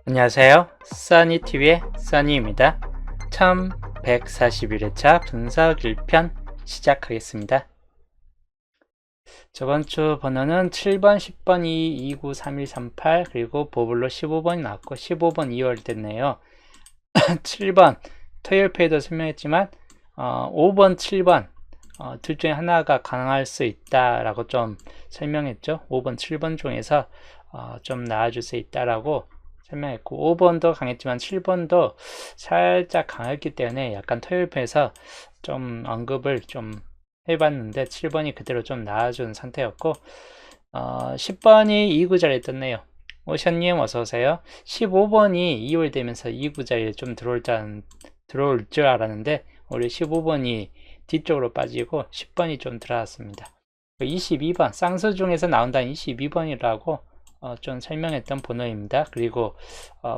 안녕하세요. 써니TV의 써니입니다. 1141회차 분석 1편 시작하겠습니다. 저번주 번호는 7번, 10번, 2, 29, 31, 38 그리고 보블로 15번이 나왔고 15번 2월 됐네요. 7번 토요일 페이도 설명했지만 5번, 7번 둘 중에 하나가 가능할 수 있다라고 좀 설명했죠. 5번, 7번 중에서 좀 나아질 수 있다라고 설명했고 5번도 강했지만 7번도 살짝 강했기 때문에 약간 토요일편에서 좀 언급을 좀 해봤는데 7번이 그대로 좀 나아준 상태였고 10번이 2구 자리에 떴네요. 오션님 어서오세요. 15번이 2월 되면서 2구 자리에 좀 들어올 줄 알았는데 우리 15번이 뒤쪽으로 빠지고 10번이 좀 들어왔습니다. 22번 쌍수 중에서 나온다는 22번이라고 좀 설명했던 번호입니다. 그리고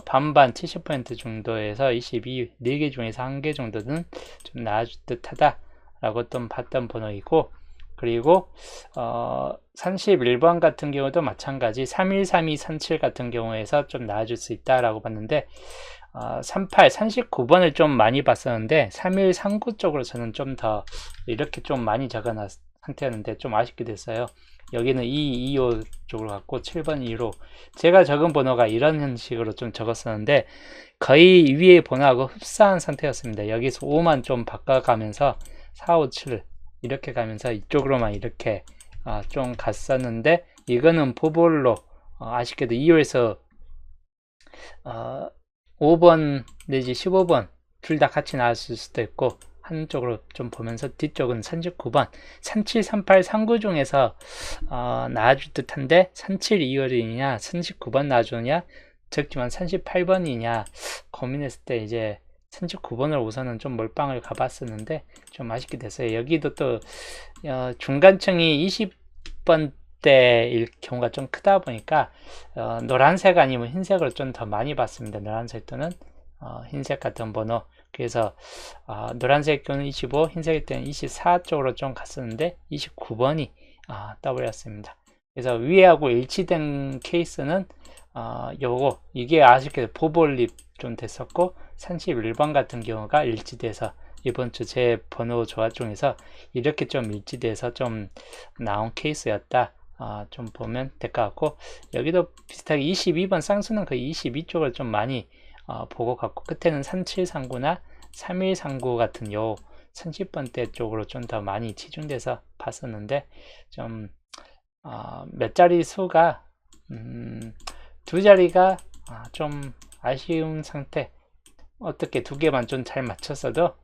반반 70% 정도에서 22, 4개 중에서 1개 정도는 좀 나아질 듯하다 라고 좀 봤던 번호이고, 그리고 31번 같은 경우도 마찬가지 3132, 37 같은 경우에서 좀 나아질 수 있다라고 봤는데 38, 39번을 좀 많이 봤었는데 3139 쪽으로 저는 좀 더 이렇게 좀 많이 적어놨 상태였는데 좀 아쉽게 됐어요. 여기는 2, 2호 쪽으로 갔고 7번 2로 제가 적은 번호가 이런 형식으로 좀 적었었는데 거의 위에 번호하고 흡사한 상태였습니다. 여기서 5만 좀 바꿔가면서 4, 5, 7 이렇게 가면서 이쪽으로만 이렇게 좀 갔었는데 이거는 보볼로 아쉽게도 2호에서 5번 내지 15번 둘 다 같이 나왔을 수도 있고 한쪽으로 좀 보면서 뒤쪽은 39번 37, 38, 39 중에서 나아줄 듯한데 37, 2월이냐 39번 나아주냐 적지만 38번이냐 고민했을 때 이제 39번을 우선은 좀 몰빵을 가봤었는데 좀 아쉽게 됐어요. 여기도 또 중간층이 20번대일 경우가 좀 크다 보니까 노란색 아니면 흰색으로 좀 더 많이 봤습니다. 노란색 또는 흰색 같은 번호. 그래서 노란색 경우는 25, 흰색 때는 24 쪽으로 좀 갔었는데 29번이 떠버렸습니다. 그래서 위에하고 일치된 케이스는 요거 이게 아쉽게도 보볼립 좀 됐었고 31번 같은 경우가 일치돼서 이번 주 제 번호 조합 중에서 이렇게 좀 일치돼서 좀 나온 케이스였다. 좀 보면 될 것 같고 여기도 비슷하게 22번 쌍수는 거의 22쪽을 좀 많이 보고 갔고 끝에는 3739나 3139 같은 요 30번대 쪽으로 좀 더 많이 치중돼서 봤었는데 좀 몇 자리 수가 두 자리가 좀 아쉬운 상태. 어떻게 두 개만 좀 잘 맞췄어도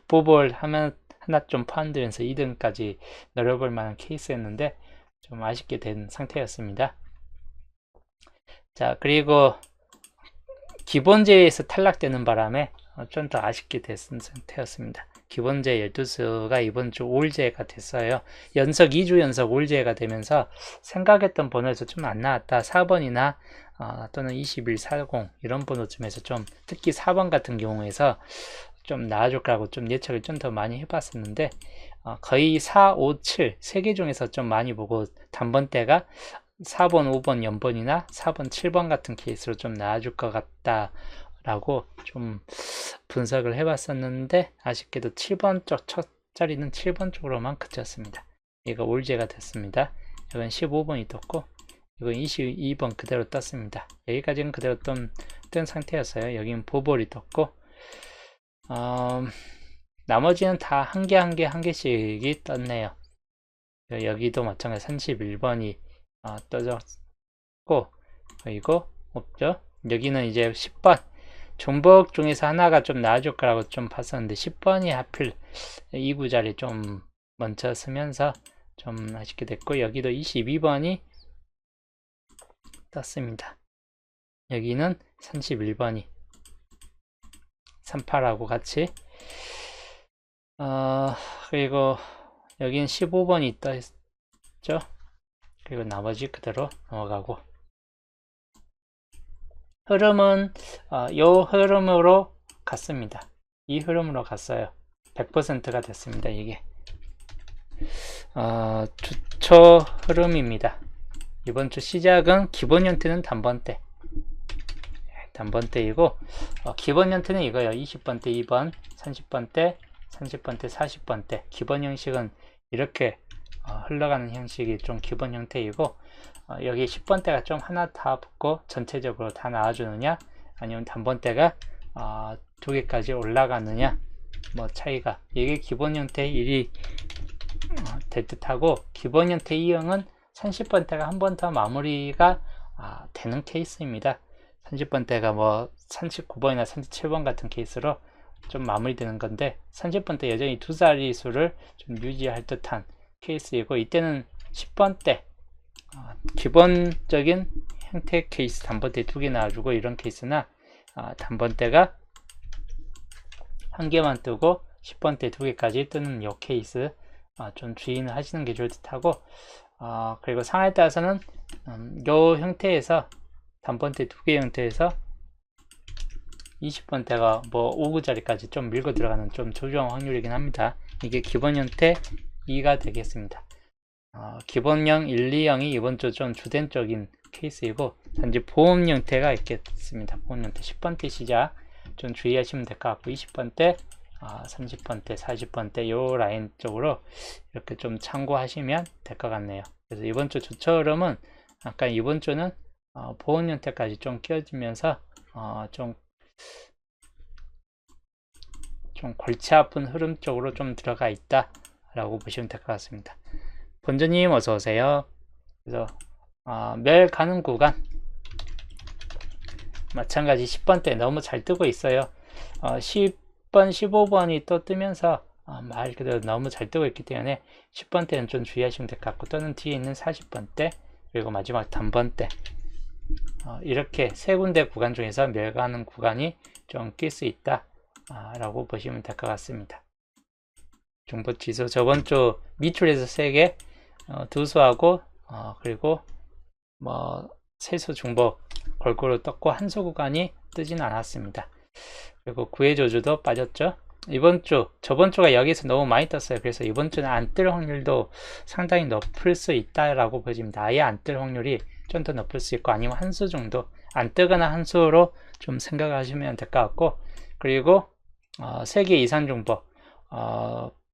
보볼 하면 하나 좀 포함되면서 2등까지 노려볼 만한 케이스였는데 좀 아쉽게 된 상태였습니다. 자, 그리고 기본제에서 탈락되는 바람에 좀 더 아쉽게 됐은 상태였습니다. 기본제 12수가 이번 주 올제가 됐어요. 연속 2주 연속 올제가 되면서 생각했던 번호에서 좀 안 나왔다. 4번이나 또는 2140 이런 번호쯤에서 좀 특히 4번 같은 경우에서 좀 나아질 거라고 좀 예측을 좀 더 많이 해봤었는데 거의 4, 5, 7 3개 중에서 좀 많이 보고 단번대가 4번, 5번, 0번이나 4번, 7번 같은 케이스로 좀 나아질 것 같다 라고 좀 분석을 해봤었는데 아쉽게도 7번 쪽 첫 자리는 7번 쪽으로만 그쳤습니다. 이거 올제가 됐습니다. 이건 15번이 떴고 이건 22번 그대로 떴습니다. 여기까지는 그대로 뜬 상태였어요. 여기는 보볼이 떴고 나머지는 다 한 개 한 개 한 개씩이 떴네요. 여기도 마찬가지 31번이 떠졌고 그리고 없죠. 여기는 이제 10번 종복 중에서 하나가 좀 나아질 거라고 좀 봤었는데 10번이 하필 2구 자리 좀 먼저 쓰면서 좀 아쉽게 됐고 여기도 22번이 떴습니다. 여기는 31번이 38하고 같이 그리고 여기는 15번이 떴죠. 그리고 나머지 그대로 넘어가고 흐름은 요 흐름으로 갔습니다. 이 흐름으로 갔어요. 100%가 됐습니다. 이게 주초 흐름입니다. 이번 주 시작은 기본 형태는 단번대 단번대이고 기본 형태는 이거예요. 20번대 2번, 30번대, 30번대, 40번대. 기본 형식은 이렇게 흘러가는 형식이 좀 기본 형태이고, 여기 10번대가 좀 하나 다 붙고 전체적으로 다 나와주느냐, 아니면 단번대가 두 개까지 올라가느냐, 뭐 차이가, 이게 기본 형태 1이 될 듯하고, 기본 형태 2형은 30번대가 한 번 더 마무리가 되는 케이스입니다. 30번대가 뭐 39번이나 37번 같은 케이스로 좀 마무리되는 건데, 30번대 여전히 두 자릿수를 좀 유지할 듯한 케이스이고, 이때는 10번대 기본적인 형태 케이스 단번대 두 개 나와주고 이런 케이스나, 단번대가 한 개만 뜨고 10번대 두 개까지 뜨는 이 케이스 좀 주의는 하시는 게 좋을 듯하고, 그리고 상황에 따라서는 이 형태에서 단번대 두 개 형태에서 20번대가 뭐 5구자리까지 좀 밀고 들어가는 좀 조정 확률이긴 합니다. 이게 기본 형태 2가 되겠습니다. 기본형 1, 2형이 이번 주 좀 주된 쪽인 케이스이고, 단지 보험 형태가 있겠습니다. 보험 형태 10번대 시작 좀 주의하시면 될 것 같고, 20번대, 30번대, 40번대 요 라인 쪽으로 이렇게 좀 참고하시면 될 것 같네요. 그래서 이번 주 주초 흐름은 아까 이번 주는 보험 형태까지 좀 끼워지면서 좀 골치 아픈 흐름 쪽으로 좀 들어가 있다 라고 보시면 될 것 같습니다. 본주님 어서 오세요. 그래서 멸 가는 구간 마찬가지 10번대 너무 잘 뜨고 있어요. 10번 15번이 또 뜨면서 말 그대로 너무 잘 뜨고 있기 때문에 10번대는 좀 주의하시면 될 것 같고, 또는 뒤에 있는 40번대 그리고 마지막 단번대, 이렇게 세 군데 구간 중에서 멸가하는 구간이 좀 낄 수 있다 라고 보시면 될 것 같습니다. 중보지수 저번주 밑줄에서 3개 두수하고 그리고 뭐 세수 중보 골고루 떴고, 한수 구간이 뜨진 않았습니다. 그리고 구해조주도 빠졌죠. 저번 주가 여기서 너무 많이 떴어요. 그래서 이번 주는 안 뜰 확률도 상당히 높을 수 있다라고 보여집니다. 아예 안 뜰 확률이 좀 더 높을 수 있고, 아니면 한수 정도 안 뜨거나 한수로 좀 생각하시면 될 것 같고, 그리고 3개 이상 중보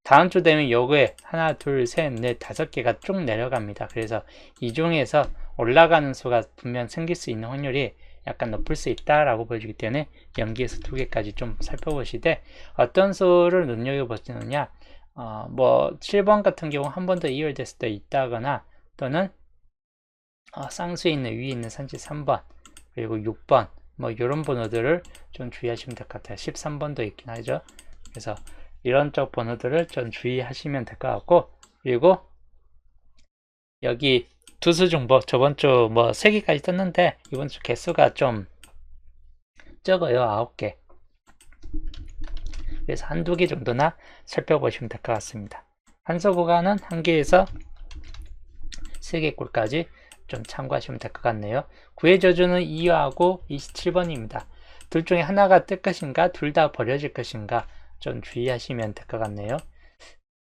다음 주 되면 요거에 하나, 둘, 셋, 넷, 5개가 쭉 내려갑니다. 그래서 이 중에서 올라가는 수가 분명 생길 수 있는 확률이 약간 높을 수 있다라고 보여주기 때문에 연기에서 2개까지 좀 살펴보시되, 어떤 수를 눈여겨보시느냐, 뭐 7번 같은 경우 한 번 더 이월될 수도 있다거나, 또는 쌍수에 있는 위에 있는 산지 3번 그리고 6번 뭐 이런 번호들을 좀 주의하시면 될 것 같아요. 13번도 있긴 하죠. 그래서 이런 쪽 번호들을 좀 주의하시면 될 것 같고, 그리고 여기 두수 중보 저번주 뭐 3개까지 떴는데 이번주 개수가 좀 적어요. 9개. 그래서 한두 개 정도나 살펴보시면 될 것 같습니다. 한수 구간은 1개에서 3개꼴까지 좀 참고하시면 될 것 같네요. 구해저주는 2하고 27번입니다. 둘 중에 하나가 뜰 것인가, 둘 다 버려질 것인가 좀 주의하시면 될 것 같네요.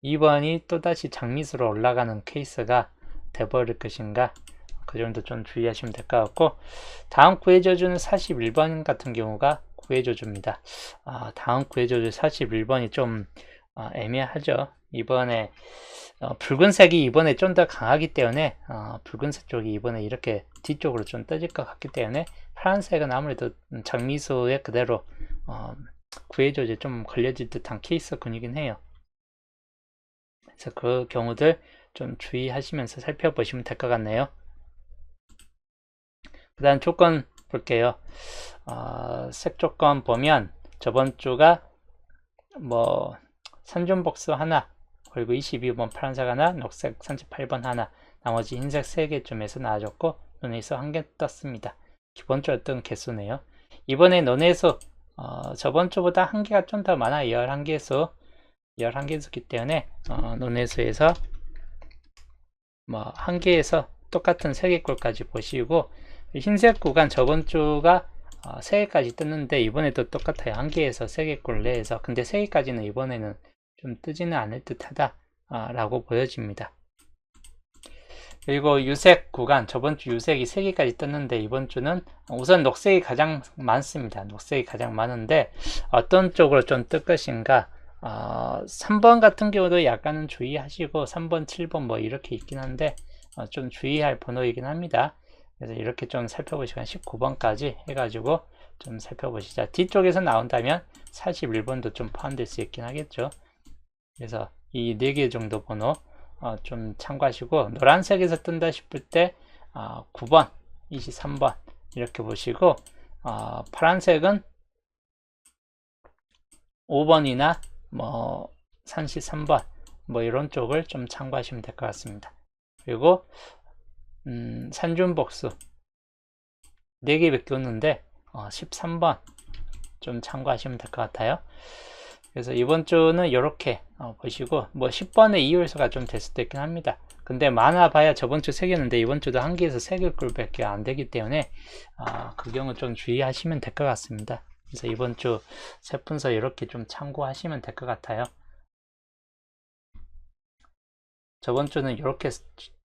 2번이 또다시 장미수로 올라가는 케이스가 돼버릴 것인가, 그 정도 좀 주의하시면 될 것 같고, 다음 구해저주는 41번 같은 경우가 구해저주입니다. 다음 구해저주 41번이 좀 애매하죠. 이번에 붉은색이 이번에 좀 더 강하기 때문에 붉은색 쪽이 이번에 이렇게 뒤쪽으로 좀 떠질 것 같기 때문에, 파란색은 아무래도 장미수에 그대로 구해저주에 좀 걸려질 듯한 케이스군이긴 해요. 그래서 그 경우들 좀 주의하시면서 살펴보시면 될 것 같네요. 그 다음 조건 볼게요. 색 조건 보면 저번 주가 뭐 산준복수 하나, 그리고 22번 파란색 하나, 녹색 38번 하나, 나머지 흰색 3개쯤에서 나와줬고, 논의수 1개 떴습니다. 기본적으로 개수네요. 이번에 논의수 저번 주보다 1개가 좀 더 많아요. 11개수기 때문에 논의수에서 뭐 1개에서 똑같은 3개꼴까지 보시고, 흰색 구간 저번 주가 3개까지 떴는데 이번에도 똑같아요. 1개에서 3개꼴 내에서. 근데 3개까지는 이번에는 좀 뜨지는 않을 듯 하다 라고 보여집니다. 그리고 유색 구간, 저번 주 유색이 3개까지 떴는데 이번 주는 우선 녹색이 가장 많습니다. 녹색이 가장 많은데 어떤 쪽으로 좀 뜰 것인가. 3번 같은 경우도 약간은 주의하시고 3번, 7번 뭐 이렇게 있긴 한데 좀 주의할 번호이긴 합니다. 그래서 이렇게 좀 살펴보시고 19번까지 해가지고 좀 살펴보시자. 뒤쪽에서 나온다면 41번도 좀 포함될 수 있긴 하겠죠. 그래서 이 4개 정도 번호 좀 참고하시고, 노란색에서 뜬다 싶을 때 9번, 23번 이렇게 보시고, 파란색은 5번이나 뭐 33번 뭐 이런 쪽을 좀 참고하시면 될 것 같습니다. 그리고 산준복수 4개밖에 없는데 13번 좀 참고하시면 될 것 같아요. 그래서 이번 주는 이렇게 보시고, 뭐 10번의 이율수가 좀 될 수도 있긴 합니다. 근데 많아봐야 저번 주 3개였는데 이번 주도 1개에서 3개 꼴밖에 안 되기 때문에 그 경우 좀 주의하시면 될 것 같습니다. 그래서 이번 주 세분서 이렇게 좀 참고하시면 될 것 같아요. 저번 주는 이렇게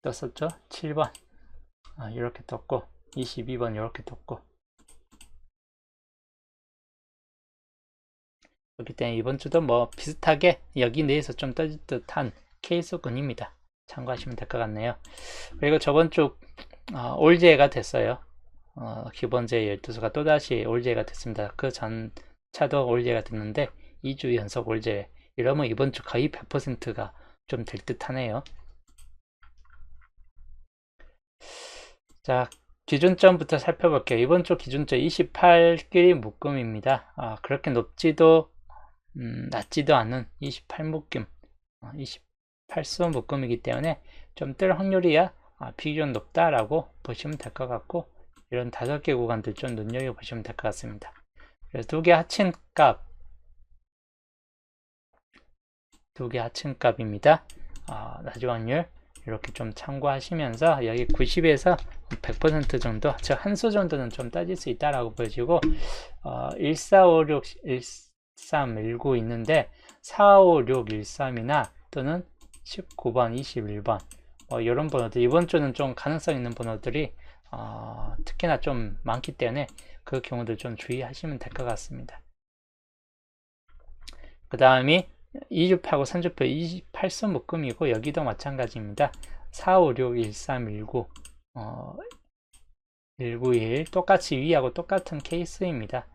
떴었죠. 7번 이렇게 떴고, 22번 이렇게 떴고, 그렇기 때문에 이번 주도 뭐 비슷하게 여기 내에서 좀 떠질 듯한 케이스군입니다. 참고하시면 될 것 같네요. 그리고 저번 주 올제가 됐어요. 기본제 12수가 또다시 올제가 됐습니다. 그 전 차도 올제가 됐는데 2주 연속 올제, 이러면 이번 주 거의 100%가 좀 될 듯 하네요. 자, 기준점부터 살펴볼게요. 이번 주 기준점 28끼리 묶음입니다. 그렇게 높지도 낮지도 않은 28묶음, 28수 묶음이기 때문에 좀 뜰 확률이야 비교적 높다라고 보시면 될 것 같고, 이런 5개 구간들 좀 눈여겨보시면 될 것 같습니다. 그래서 2개 합친 합입니다. 낮은 확률 이렇게 좀 참고하시면서 여기 90에서 100% 정도, 즉 한 수 정도는 좀 따질 수 있다라고 보여지고, 1456, 1319 있는데 45613이나 또는 19번, 21번 이런 번호들, 이번 주는 좀 가능성 있는 번호들이 특히나 좀 많기 때문에 그 경우들 좀 주의하시면 될 것 같습니다. 그 다음이 2주표하고 3주표 28수 묶음이고, 여기도 마찬가지입니다. 456, 1319 191 똑같이 위하고 똑같은 케이스입니다.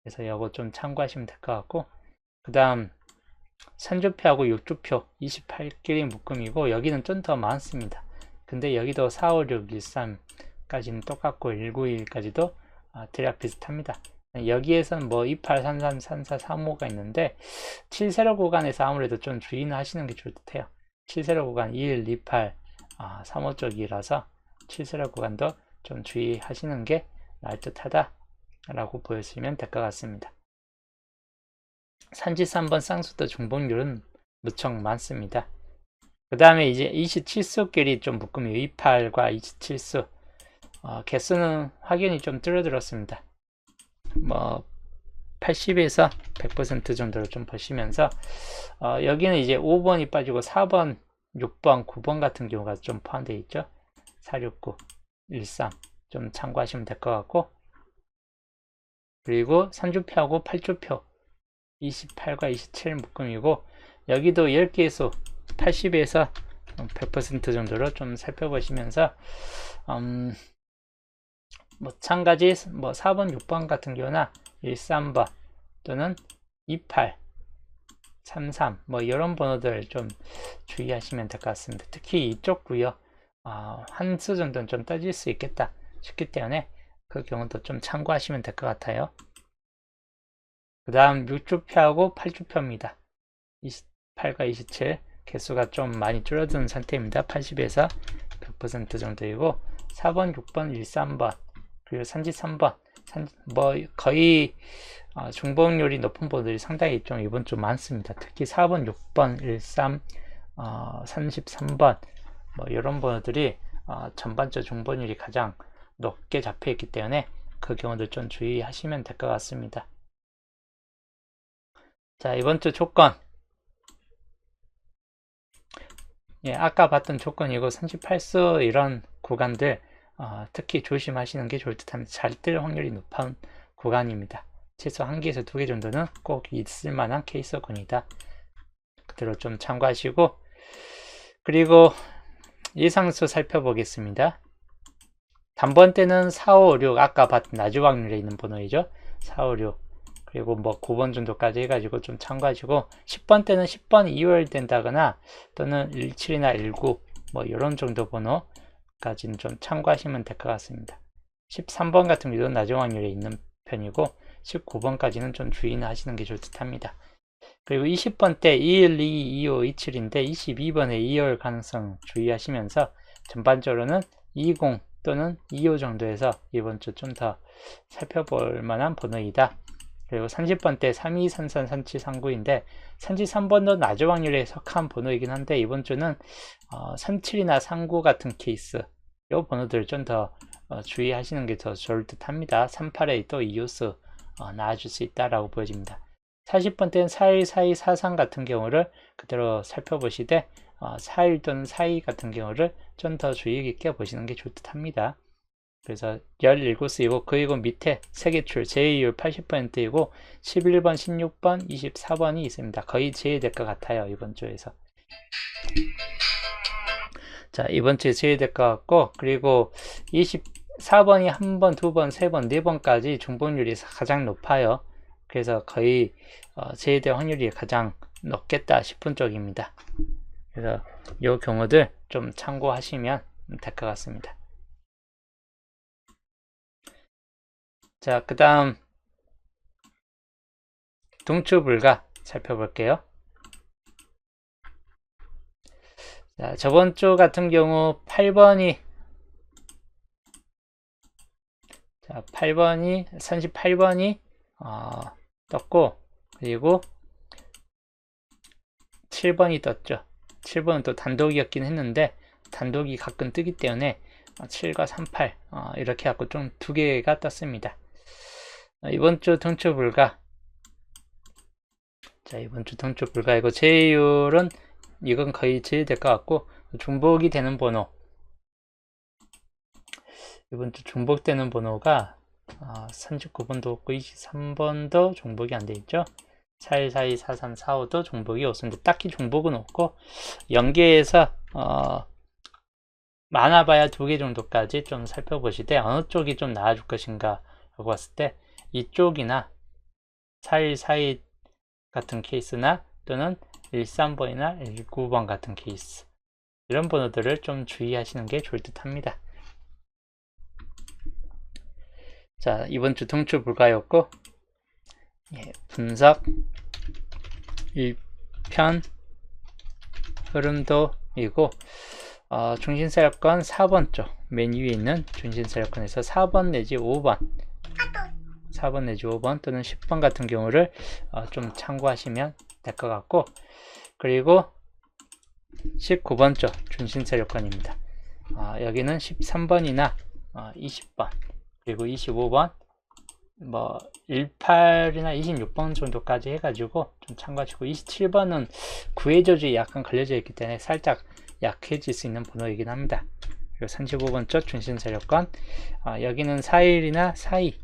그래서 이거 좀 참고하시면 될 것 같고, 그 다음 3주표하고 6주표 28끼리 묶음이고, 여기는 좀 더 많습니다. 근데 여기도 456, 13까지는 똑같고 191까지도 대략 비슷합니다. 여기에서는 뭐 28, 33, 34, 35가 있는데 7세로 구간에서 아무래도 좀 주의는 하시는 게 좋을 듯 해요. 7세로 구간 1, 2, 8, 35 쪽이라서 7세로 구간도 좀 주의하시는 게 나을 듯 하다 라고 보시면 될 것 같습니다. 산지 3번 쌍수도 중복률은 무척 많습니다. 그 다음에 이제 27수끼리 좀 묶음이 28과 27수 개수는 확연히 좀 줄어들었습니다. 뭐 80에서 100% 정도로 좀 보시면서 여기는 이제 5번이 빠지고 4번, 6번, 9번 같은 경우가 좀 포함되어 있죠. 469, 13 좀 참고하시면 될 것 같고, 그리고 3주표하고 8주표 28과 27 묶음이고, 여기도 10개수 80에서 100% 정도로 좀 살펴보시면서 마찬가지 뭐 4번, 6번 같은 경우나 13번 또는 28, 33 뭐 이런 번호들 좀 주의하시면 될 것 같습니다. 특히 이쪽 구요 한 수 정도는 좀 따질 수 있겠다 싶기 때문에 그 경우도 좀 참고하시면 될 것 같아요. 그 다음 6주표하고 8주표입니다. 28과 27 개수가 좀 많이 줄어든 상태입니다. 80에서 100% 정도이고, 4번, 6번, 13번 그리고 33번 뭐 거의 중복률이 높은 번호들이 상당히 좀 이번 주 많습니다. 특히 4번, 6번, 13, 33번 뭐 이런 번호들이 전반적 중복률이 가장 높게 잡혀 있기 때문에 그 경우도 좀 주의하시면 될 것 같습니다. 자, 이번 주 조건 예, 아까 봤던 조건이고 38수 이런 구간들 특히 조심하시는 게 좋을 듯합니다. 잘 뜰 확률이 높은 구간입니다. 최소 1개에서 2개 정도는 꼭 있을 만한 케이스군이다. 그대로 좀 참고하시고, 그리고 예상수 살펴보겠습니다. 단번 때는 4, 5, 6 아까 봤던 낮은 확률에 있는 번호이죠. 4, 5, 6 그리고 뭐 9번 정도까지 해가지고 좀 참고하시고, 10번 때는 10번 2월 된다거나 또는 17이나 19 뭐 이런 정도 번호까지는 좀 참고하시면 될 것 같습니다. 13번 같은 경우도 낮은 확률에 있는 편이고 19번까지는 좀 주의는 하시는 게 좋을 듯 합니다. 그리고 20번 때 21, 22, 25, 27인데 22번에 2열 가능성 주의하시면서 전반적으로는 20 또는 25 정도에서 이번 주 좀 더 살펴볼 만한 번호이다. 그리고 30번 때 32, 33, 37, 39인데 33번도 낮은 확률에 속한 번호이긴 한데 이번 주는 37이나 39 같은 케이스 이 번호들 좀 더 주의하시는 게 더 좋을 듯 합니다. 38에 또 이오스 나와줄 수 있다라고 보여집니다. 40번 때는 41, 42, 43 같은 경우를 그대로 살펴보시되 41 또는 42 같은 경우를 좀 더 주의 깊게 보시는 게 좋을 듯 합니다. 그래서 17수이고 그리고 밑에 3개 제외율 80%이고 11번, 16번, 24번이 있습니다. 거의 제외될 것 같아요. 이번 주에서. 자, 이번 주에 제외될 것 같고, 그리고 24번이 1번, 2번, 3번, 4번까지 중복률이 가장 높아요. 그래서 거의 제외될 확률이 가장 높겠다 싶은 쪽입니다. 그래서 이 경우들 좀 참고하시면 될 것 같습니다. 자, 그 다음 동추불가 살펴볼게요. 자, 저번 주 같은 경우 8번이 38번이 떴고, 그리고 7번이 떴죠. 7번은 또 단독이었긴 했는데 단독이 가끔 뜨기 때문에 7과 38 이렇게 하고 좀 2개가 떴습니다. 이번 주 동추 불가. 자, 이번 주 동추 불가이고 제외율은 이건 거의 제외될 것 같고, 중복이 되는 번호, 이번 주 중복되는 번호가 39번도 없고 23번도 중복이 안 돼 있죠. 41, 42, 43, 45도 중복이 없습니다. 딱히 중복은 없고 연계해서 많아봐야 2개 정도까지 좀 살펴보시되 어느 쪽이 좀 나아줄 것인가 라고 봤을 때 이쪽이나 41, 42 같은 케이스나 또는 13번이나 19번 같은 케이스, 이런 번호들을 좀 주의하시는 게 좋을 듯 합니다. 자, 이번 주 동추 불가였고, 분석 1편 흐름도이고, 중심세력권 4번 쪽, 맨 위에 있는 중심세력권에서 4번 내지 5번, 4번 내지 5번 또는 10번 같은 경우를 좀 참고하시면 될 것 같고, 그리고 19번 쪽 중심세력권입니다. 여기는 13번이나 20번 그리고 25번 뭐 18이나 26번 정도까지 해가지고 좀 참고하시고, 27번은 구해저주에 약간 걸려져 있기 때문에 살짝 약해질 수 있는 번호이긴 합니다. 그리고 35번 쪽 중심세력권, 여기는 41이나 42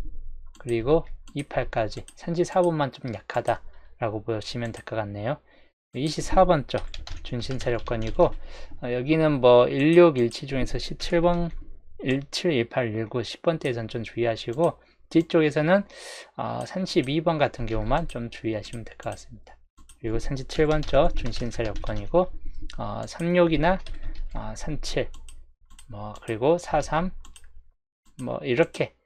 그리고 28까지 34번만 좀 약하다 라고 보시면 될 것 같네요. 24번 쪽 중심세력권이고, 여기는 뭐 16, 17 중에서 17번, 17, 18, 19, 10번대에서는 좀 주의하시고, 뒤쪽에서는 32번 같은 경우만 좀 주의하시면 될 것 같습니다. 그리고 37번 쪽 중심세력권이고, 36이나 37, 뭐 그리고 43, 뭐 이렇게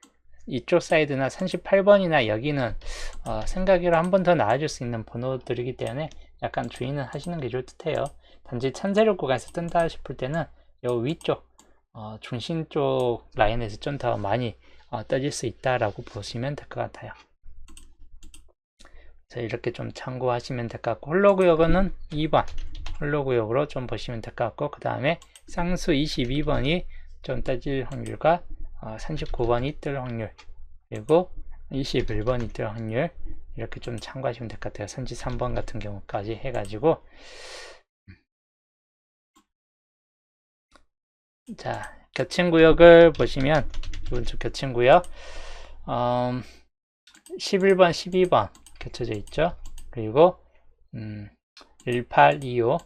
이쪽 사이드나 38번이나 여기는 생각으로 한 번 더 나아질 수 있는 번호들이기 때문에 약간 주의는 하시는 게 좋을 듯해요. 단지 천세력 구간에서 뜬다 싶을 때는 요 위쪽 중심 쪽 라인에서 좀 더 많이 떠질 수 있다라고 보시면 될 것 같아요. 자, 이렇게 좀 참고하시면 될 것 같고, 홀로구역은 2번 홀로구역으로 좀 보시면 될 것 같고, 그 다음에 쌍수 22번이 좀 떠질 확률과 39번이 뜰 확률, 그리고 21번이 뜰 확률, 이렇게 좀 참고하시면 될 것 같아요. 33번 같은 경우까지 해가지고 자, 겹친구역을 보시면 이번 주 겹친구역 11번, 12번 겹쳐져 있죠. 그리고 18, 25,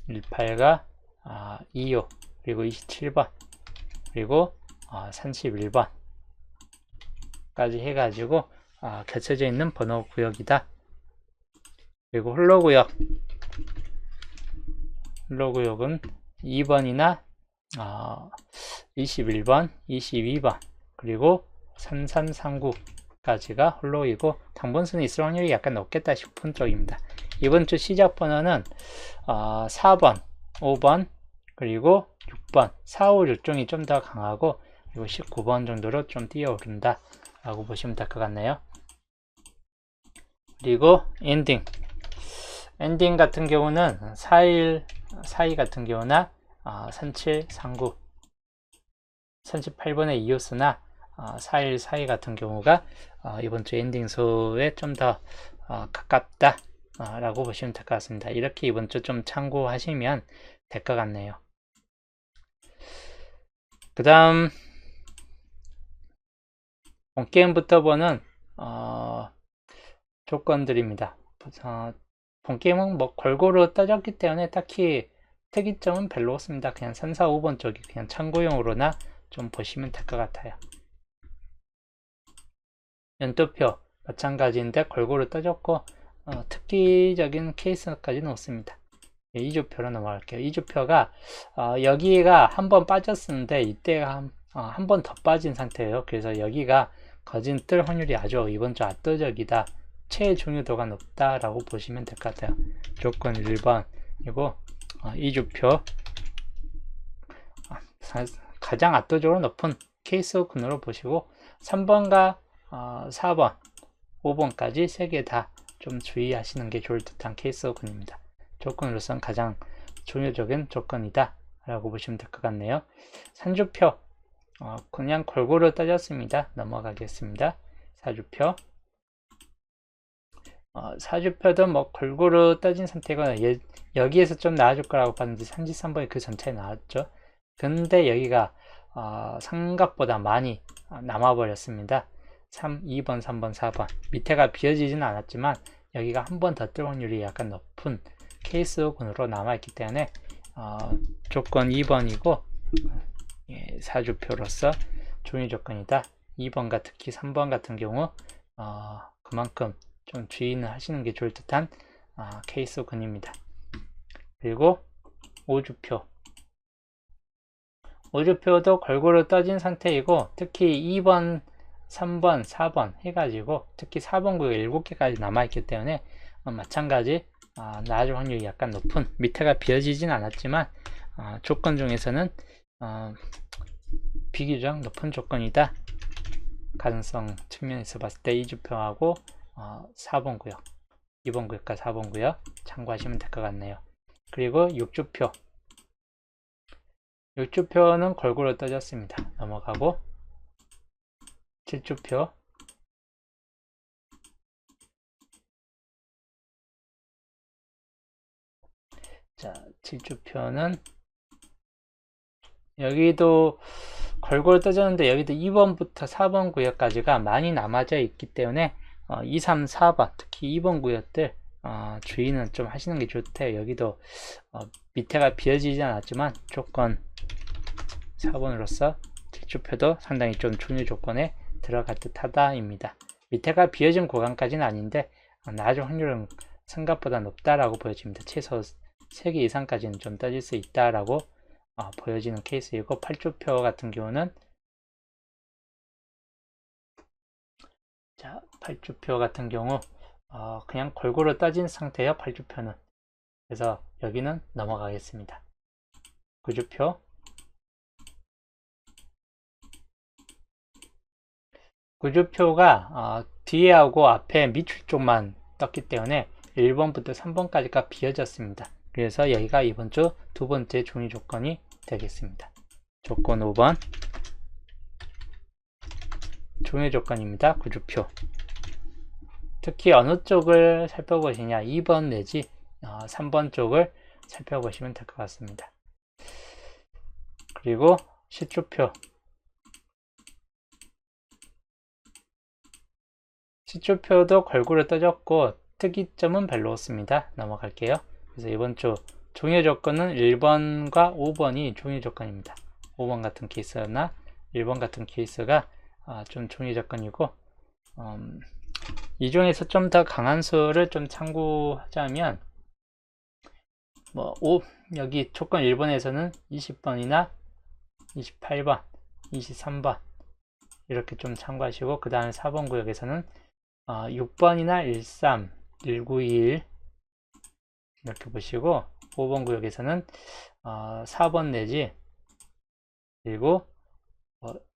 18가 25, 그리고 27번, 그리고 31번 까지 해가지고 겹쳐져 있는 번호 구역이다. 그리고 홀로구역은 2번이나 21번, 22번, 그리고 3339까지가 홀로이고 당번수는 있을 확률이 약간 높겠다 싶은 쪽입니다. 이번 주 시작 번호는 4번, 5번, 그리고 6번, 4, 5, 6종이 좀 더 강하고 그리고 19번 정도로 좀 뛰어오른다 라고 보시면 될 것 같네요. 그리고 엔딩 같은 경우는 4일, 4위 같은 경우나 3739, 38번의 이오스나 4일, 4위 같은 경우가 이번 주 엔딩수에 좀 더 가깝다 라고 보시면 될 것 같습니다. 이렇게 이번 주 좀 참고하시면 될 것 같네요. 그 다음 본게임부터 보는 조건들입니다. 본게임은 뭐 골고루 따졌기 때문에 딱히 특이점은 별로 없습니다. 그냥 3, 4, 5번 쪽이 그냥 참고용으로나 좀 보시면 될 것 같아요. 연도표 마찬가지인데 골고루 따졌고 특기적인 케이스까지는 없습니다. 이주표로 넘어갈게요. 이주표가 여기가 한번 빠졌었는데 이때가 한 번 더 빠진 상태예요. 그래서 여기가 거진 뜰 확률이 아주 이번 주 압도적이다. 최중요도가 높다라고 보시면 될 것 같아요. 조건 1번이고 이주표 가장 압도적으로 높은 케이스군으로 보시고 3번과 4번, 5번까지 3개 다 좀 주의하시는 게 좋을 듯한 케이스군입니다. 조건으로서는 가장 중요적인 조건이다 라고 보시면 될 것 같네요. 산주표 그냥 골고루 따졌습니다. 넘어가겠습니다. 사주표 사주표도 뭐 골고루 따진 상태가 여기에서 좀 나아질 거라고 봤는데 33번이 그 전체에 나왔죠. 근데 여기가 생각보다 많이 남아버렸습니다. 2번, 3번, 4번 밑에가 비어지진 않았지만 여기가 한 번 더 뜰 확률이 약간 높은 케이스군으로 남아있기 때문에 조건 2번이고 사주표로서 중요 조건이다. 2번과 특히 3번 같은 경우 그만큼 좀 주의는 하시는 게 좋을 듯한 케이스군입니다. 그리고 5주표도 골고루 떠진 상태이고 특히 2번, 3번, 4번 해가지고 특히 4번 구역 7개까지 남아있기 때문에 마찬가지 나아질 확률이 약간 높은 밑에가 비어지진 않았지만 조건 중에서는 비교적 높은 조건이다. 가능성 측면에서 봤을 때 2주표하고 4번 구역, 2번 구역과 4번 구역 참고하시면 될 것 같네요. 그리고 6주표는 골고루 떠졌습니다. 넘어가고 7주표 자, 7주표는 여기도 골고루 떠졌는데 여기도 2번부터 4번 구역까지가 많이 남아져 있기 때문에 2, 3, 4번 특히 2번 구역들 주의는 좀 하시는 게 좋대요. 여기도 밑에가 비어지지 않았지만 조건 4번으로서 7주표도 상당히 좀 중요 조건에 들어갈 듯 하다입니다. 밑에가 비어진 구간까지는 아닌데 나아질 확률은 생각보다 높다라고 보여집니다. 최소 3개 이상까지는 좀 따질 수 있다라고 보여지는 케이스이고 8주표 같은 경우는 8주표 같은 경우 그냥 골고루 따진 상태예요. 8주표는 그래서 여기는 넘어가겠습니다. 9주표 9주표가 뒤에 하고 앞에 밑줄 쪽만 떴기 때문에 1번부터 3번까지가 비어졌습니다. 그래서 여기가 이번 주 두 번째 중요 조건이 되겠습니다. 조건 5번 중요 조건입니다. 9주표 특히 어느 쪽을 살펴보시냐 2번 내지 3번 쪽을 살펴보시면 될 것 같습니다. 그리고 시초표. 시초표도 골고루 떠졌고 특이점은 별로 없습니다. 넘어갈게요. 그래서 이번 주 종료 조건은 1번과 5번이 종료 조건입니다. 5번 같은 케이스나 1번 같은 케이스가 좀 종료 조건이고, 이 중에서 좀 더 강한 수를 좀 참고하자면 여기 조건 1번에서는 20번이나 28번, 23번 이렇게 좀 참고하시고, 그 다음에 4번 구역에서는 6번이나 13, 1921 이렇게 보시고, 5번 구역에서는 4번 내지 그리고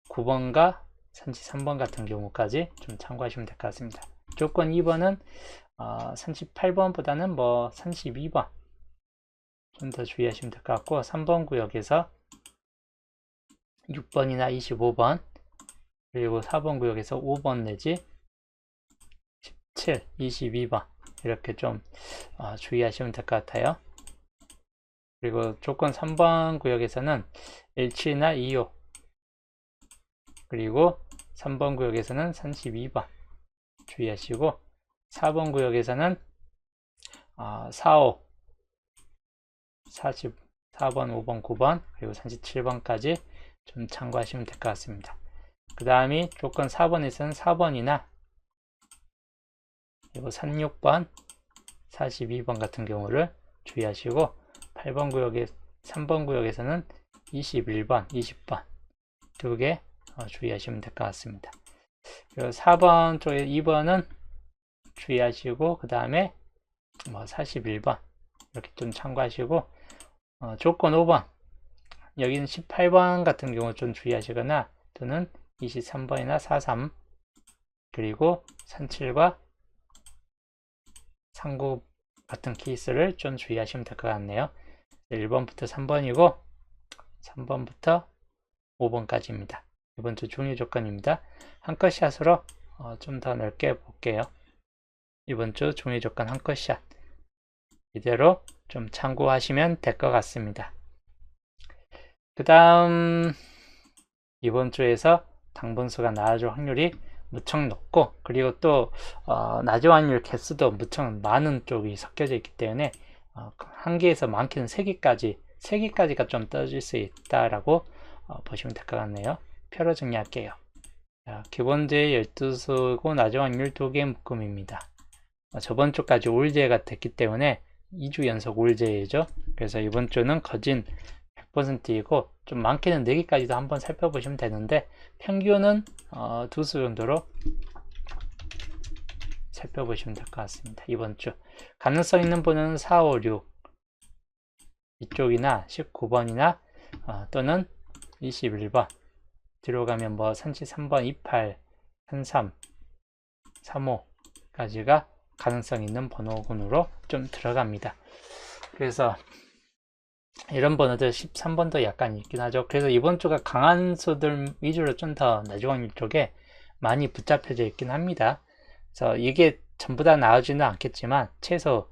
9번과 33번 같은 경우까지 좀 참고하시면 될 것 같습니다. 조건 2번은 38번보다는 32번 좀 더 주의하시면 될 것 같고, 3번 구역에서 6번이나 25번, 그리고 4번 구역에서 5번 내지 17, 22번 이렇게 좀 주의하시면 될 것 같아요. 그리고 조건 3번 구역에서는 17이나 25, 그리고 3번 구역에서는 32번 주의하시고, 4번 구역에서는 45, 44번, 5번, 9번, 그리고 37번까지 좀 참고하시면 될 것 같습니다. 그 다음에 조건 4번에서는 4번이나 그리고 36번, 42번 같은 경우를 주의하시고, 8번 구역에 3번 구역에서는 21번, 20번 두 개 주의하시면 될 것 같습니다. 그리고 4번 쪽에 2번은 주의하시고, 그 다음에 41번 이렇게 좀 참고하시고, 조건 5번 여기는 18번 같은 경우 좀 주의하시거나, 또는 23번이나 43, 그리고 37과 39 같은 케이스를 좀 주의하시면 될 것 같네요. 1번부터 3번이고 3번부터 5번까지입니다. 이번 주 종료 조건입니다. 한 컷샷으로 좀 더 넓게 볼게요. 이번 주 종료 조건 한 컷샷 이대로 좀 참고하시면 될 것 같습니다. 그 다음 이번 주에서 당분수가 나와줄 확률이 무척 높고, 그리고 또 낮은 확률 개수도 무척 많은 쪽이 섞여져 있기 때문에 1개에서 많게는 3개까지가 좀 떠질 수 있다라고 보시면 될 것 같네요. 표로 정리할게요. 자, 기본제의 12수고 낮은 확률 2개 묶음입니다. 저번 주까지 올제가 됐기 때문에 2주 연속 올제이죠. 그래서 이번 주는 거진 100%이고, 좀 많게는 4개까지도 한번 살펴보시면 되는데, 평균은 2수 정도로 살펴보시면 될 것 같습니다. 이번 주 가능성 있는 분은 4, 5, 6 이쪽이나 19번이나 또는 21번 뒤로 가면 33번, 28, 33, 35까지가 가능성 있는 번호군으로 좀 들어갑니다. 그래서 이런 번호들 13번도 약간 있긴 하죠. 그래서 이번 주가 강한 수들 위주로 좀 더 낮은 확률 쪽에 많이 붙잡혀져 있긴 합니다. 그래서 이게 전부 다 나오지는 않겠지만 최소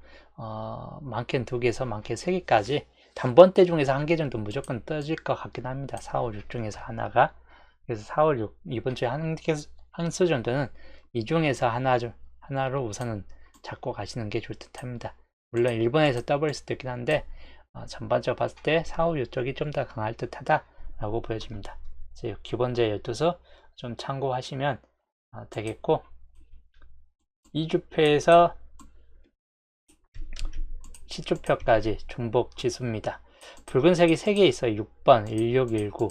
많게는 2개에서 많게는 3개까지 단번대 중에서 1개 정도 무조건 떠질 것 같긴 합니다. 4, 5, 6 중에서 하나가. 그래서 4, 5, 6 이번 주에 한 수 정도는 이 중에서 하나로 우선은 잡고 가시는 게 좋을 듯 합니다. 물론 일본에서 떠버릴 수도 있긴 한데 전반적으로 봤을 때 4, 5, 6 쪽이 좀 더 강할 듯 하다 라고 보여집니다. 기본제 12수 좀 참고하시면 되겠고, 2주표에서 시초표까지 중복 지수입니다. 붉은색이 3개 있어요. 6번, 16, 19.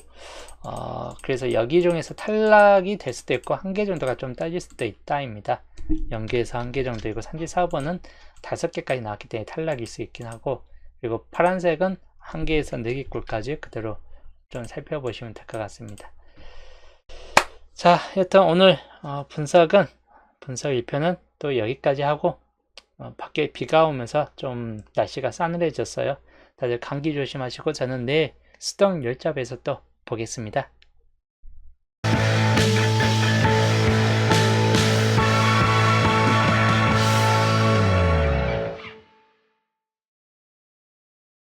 그래서 여기 중에서 탈락이 될 수도 있고 1개 정도가 좀 따질 수도 있다입니다. 0개에서 1개 정도이고, 34번은 5개까지 나왔기 때문에 탈락일 수 있긴 하고, 그리고 파란색은 1개에서 4개 꼴까지 그대로 좀 살펴보시면 될 것 같습니다. 자, 여튼 오늘 분석 1편은 또 여기까지 하고, 밖에 비가 오면서 좀 날씨가 싸늘해졌어요. 다들 감기 조심하시고, 저는 내일 수동 열잡에서 또 보겠습니다.